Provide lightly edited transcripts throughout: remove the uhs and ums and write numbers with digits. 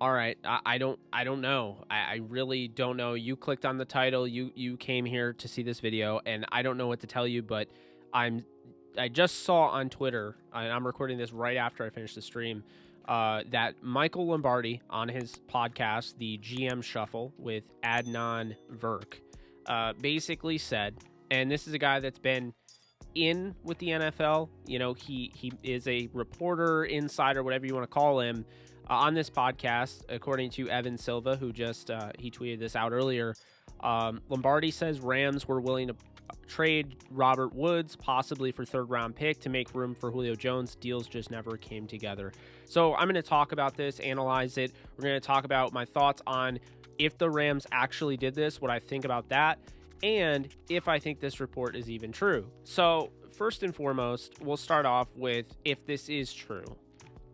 All right, I don't know. I really don't know. You clicked on the title. You came here to see this video, and I don't know what to tell you. But I just saw on Twitter, and I'm recording this right after I finished the stream, that Michael Lombardi on his podcast, the GM Shuffle with Adnan Verk, basically said, and this is a guy that's been in with the NFL. You know, he is a reporter, insider, whatever you want to call him. On this podcast, according to Evan Silva, who just he tweeted this out earlier, Lombardi says Rams were willing to trade Robert Woods, possibly for third-round pick, to make room for Julio Jones. Deals just never came together. So I'm going to talk about this, analyze it. We're going to talk about my thoughts on if the Rams actually did this, what I think about that, and if I think this report is even true. So first and foremost, we'll start off with if this is true,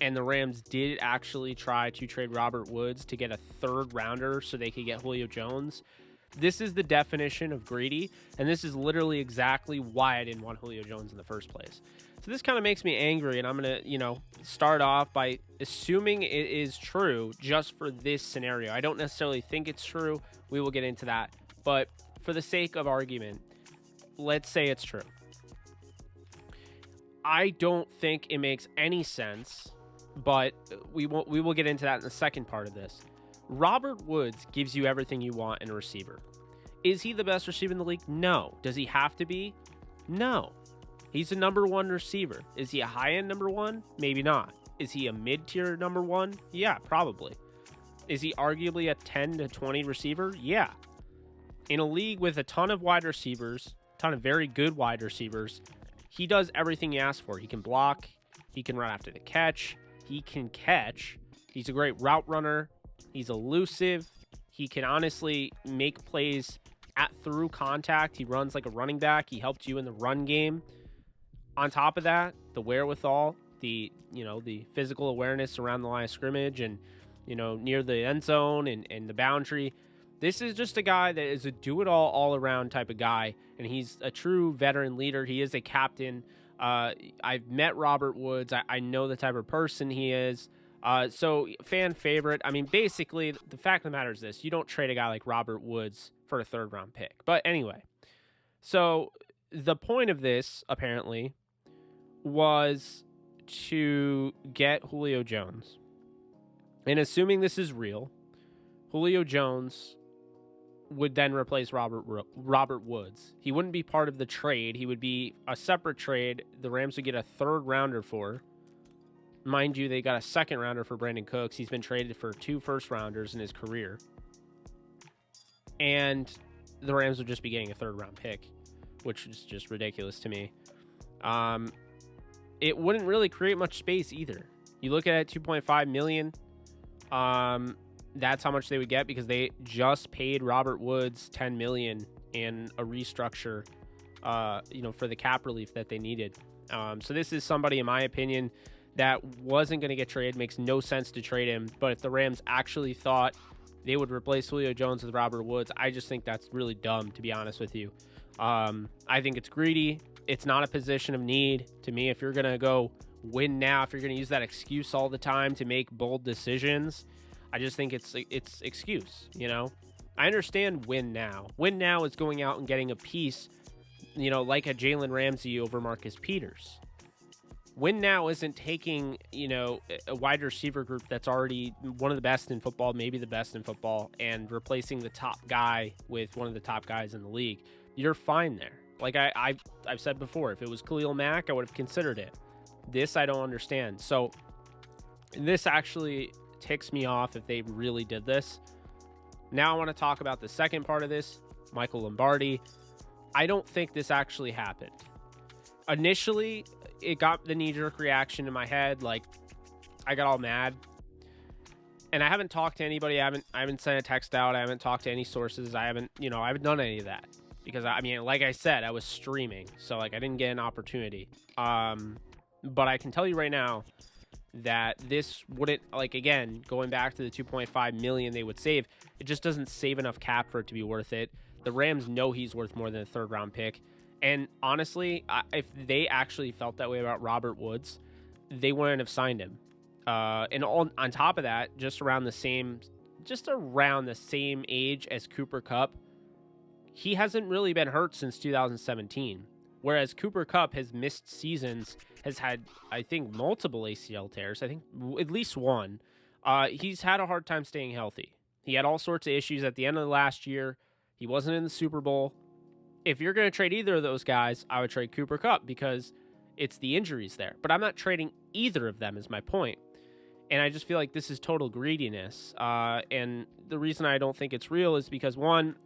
and the Rams did actually try to trade Robert Woods to get a third rounder so they could get Julio Jones. This is the definition of greedy, and this is literally exactly why I didn't want Julio Jones in the first place. So this kind of makes me angry, and I'm going to, start off by assuming it is true just for this scenario. I don't necessarily think it's true. We will get into that. But for the sake of argument, let's say it's true. I don't think it makes any sense, but we will get into that in the second part of this. Robert Woods gives you everything you want in a receiver. Is he the best receiver in the league? No. Does he have to be? No. He's a number one receiver. Is he a high-end number one? Maybe not. Is he a mid-tier number one? Yeah, probably. Is he arguably a 10 to 20 receiver? Yeah. In a league with a ton of wide receivers, a ton of very good wide receivers, he does everything you ask for. He can block. He can run after the catch. He can catch. He's a great route runner. He's elusive. He can honestly make plays through contact. He runs like a running back. He helped you in the run game. On top of that, the wherewithal, the physical awareness around the line of scrimmage and, near the end zone and the boundary. This is just a guy that is a do-it-all, all-around type of guy, and he's a true veteran leader. He is a captain. I've met Robert Woods. I know the type of person he is. So fan favorite. I mean, basically, the fact of the matter is this. You don't trade a guy like Robert Woods for a third-round pick. But anyway, so the point of this, apparently, was to get Julio Jones. And assuming this is real, Julio Jones would then replace Robert Woods. He wouldn't be part of the trade. He would be a separate trade. The Rams would get a third-rounder for. Mind you, they got a second-rounder for Brandon Cooks. He's been traded for 2 first-rounders in his career. And the Rams would just be getting a third-round pick, which is just ridiculous to me. It wouldn't really create much space either. You look at it, $2.5 million. That's how much they would get because they just paid Robert Woods $10 million in a restructure, for the cap relief that they needed. So this is somebody, in my opinion, that wasn't going to get traded. Makes no sense to trade him. But if the Rams actually thought they would replace Julio Jones with Robert Woods, I just think that's really dumb, to be honest with you. I think it's greedy. It's not a position of need to me. If you're going to go win now, if you're going to use that excuse all the time to make bold decisions, I just think it's excuse, I understand win now. Win now is going out and getting a piece, like a Jalen Ramsey over Marcus Peters. Win now isn't taking, a wide receiver group that's already one of the best in football, maybe the best in football, and replacing the top guy with one of the top guys in the league. You're fine there. Like I've said before, if it was Khalil Mack, I would have considered it. This I don't understand. So this actually ticks me off if they really did this. Now I want to talk about the second part of this, Michael Lombardi. I don't think this actually happened. Initially, it got the knee-jerk reaction in my head, like I got all mad. And I haven't talked to anybody. I haven't sent a text out. I haven't talked to any sources. I haven't done any of that because like I said, I was streaming, so I didn't get an opportunity. But I can tell you right now that this wouldn't, again, going back to the $2.5 million they would save, it just doesn't save enough cap for it to be worth it. The Rams know he's worth more than a third-round pick. And honestly, if they actually felt that way about Robert Woods, they wouldn't have signed him. And on top of that, just around the same age as Cooper Kupp, he hasn't really been hurt since 2017. Whereas Cooper Kupp has missed seasons, has had, I think, multiple ACL tears. I think at least one. He's had a hard time staying healthy. He had all sorts of issues at the end of the last year. He wasn't in the Super Bowl. If you're going to trade either of those guys, I would trade Cooper Kupp because it's the injuries there. But I'm not trading either of them is my point. And I just feel like this is total greediness. And the reason I don't think it's real is because, one,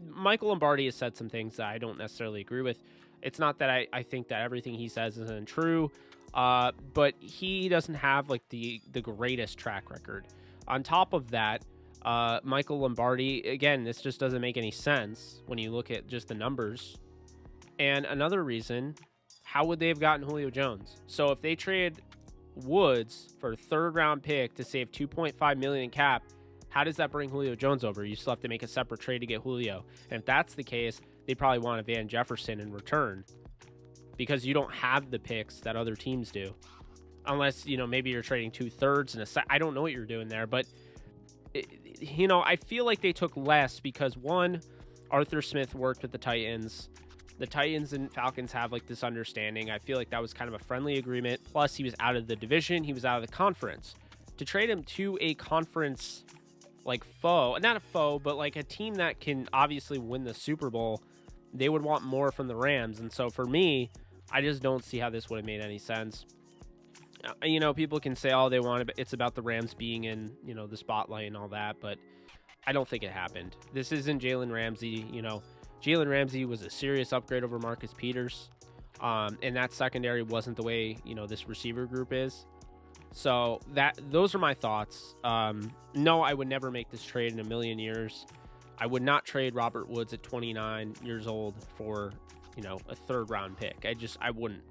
Michael Lombardi has said some things that I don't necessarily agree with. It's not that I think that everything he says isn't true, but he doesn't have like the greatest track record. On top of that, Michael Lombardi, again, this just doesn't make any sense when you look at just the numbers. And another reason, how would they have gotten Julio Jones? So if they traded Woods for a third-round pick to save $2.5 million in cap, how does that bring Julio Jones over? You still have to make a separate trade to get Julio. And if that's the case, they probably want a Van Jefferson in return because you don't have the picks that other teams do. Unless, maybe you're trading 2/3 and I don't know what you're doing there. But, I feel like they took less because, one, Arthur Smith worked with the Titans. The Titans and Falcons have like this understanding. I feel like that was kind of a friendly agreement. Plus, he was out of the division. He was out of the conference. To trade him to a conference like foe, not a foe, but like a team that can obviously win the Super Bowl, they would want more from the Rams. And so for me, I just don't see how this would have made any sense. People can say all they want, but it's about the Rams being in, the spotlight and all that, but I don't think it happened. This isn't Jalen Ramsey. Jalen Ramsey was a serious upgrade over Marcus Peters. And that secondary wasn't the way, this receiver group is. So those are my thoughts. No, I would never make this trade in a million years. I would not trade Robert Woods at 29 years old for, a third-round pick. I wouldn't.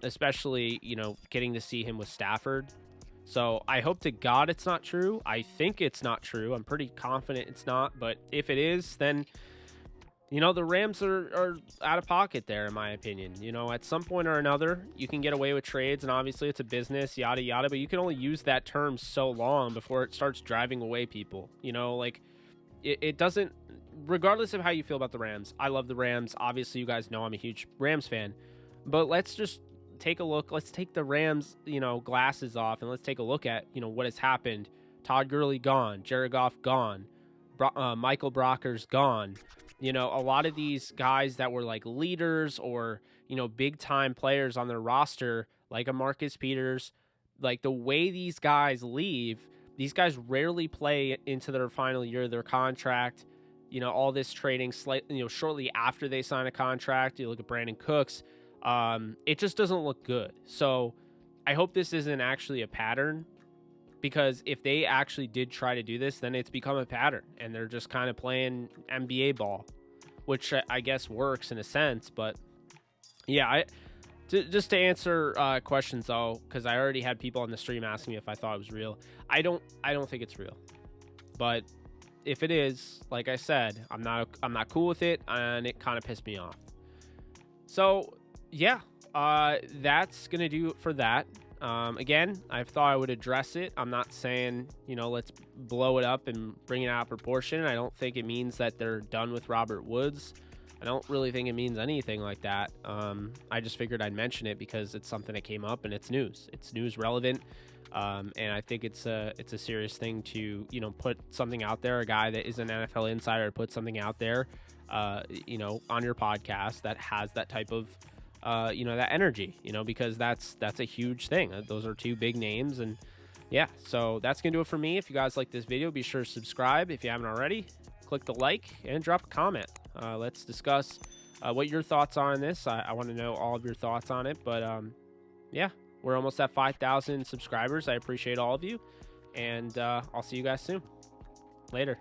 Especially, getting to see him with Stafford. So I hope to God it's not true. I think it's not true. I'm pretty confident it's not. But if it is, then, the Rams are out of pocket there, in my opinion. At some point or another, you can get away with trades, and obviously it's a business, yada, yada. But you can only use that term so long before it starts driving away people. It doesn't, regardless of how you feel about the Rams. I love the Rams. Obviously, you guys know I'm a huge Rams fan. But let's just take a look. Let's take the Rams, glasses off, and let's take a look at, what has happened. Todd Gurley gone. Jared Goff gone. Michael Brocker's gone. A lot of these guys that were like leaders or, big-time players on their roster, like a Marcus Peters, like the way these guys leave, these guys rarely play into their final year of their contract. All this trading shortly after they sign a contract. You look at Brandon Cooks. It just doesn't look good. So I hope this isn't actually a pattern, because if they actually did try to do this, then it's become a pattern and they're just kind of playing NBA ball, which I guess works in a sense. But yeah, just to answer questions though, because I already had people on the stream asking me if I thought it was real. I don't think it's real, but if it is, like I said, I'm not cool with it, and it kind of pissed me off. So yeah, that's gonna do it for that. Again, I thought I would address it. I'm not saying, let's blow it up and bring it out of proportion. I don't think it means that they're done with Robert Woods. I don't really think it means anything like that. I just figured I'd mention it because it's something that came up and it's news. It's news relevant. And I think it's a serious thing to, put something out there. A guy that is an NFL insider put something out there, on your podcast that has that type of, that energy, because that's a huge thing. Those are two big names. And yeah, so that's going to do it for me. If you guys like this video, be sure to subscribe. If you haven't already, click the like and drop a comment. Let's discuss what your thoughts are on this. I want to know all of your thoughts on it. But yeah, we're almost at 5,000 subscribers. I appreciate all of you. And I'll see you guys soon. Later.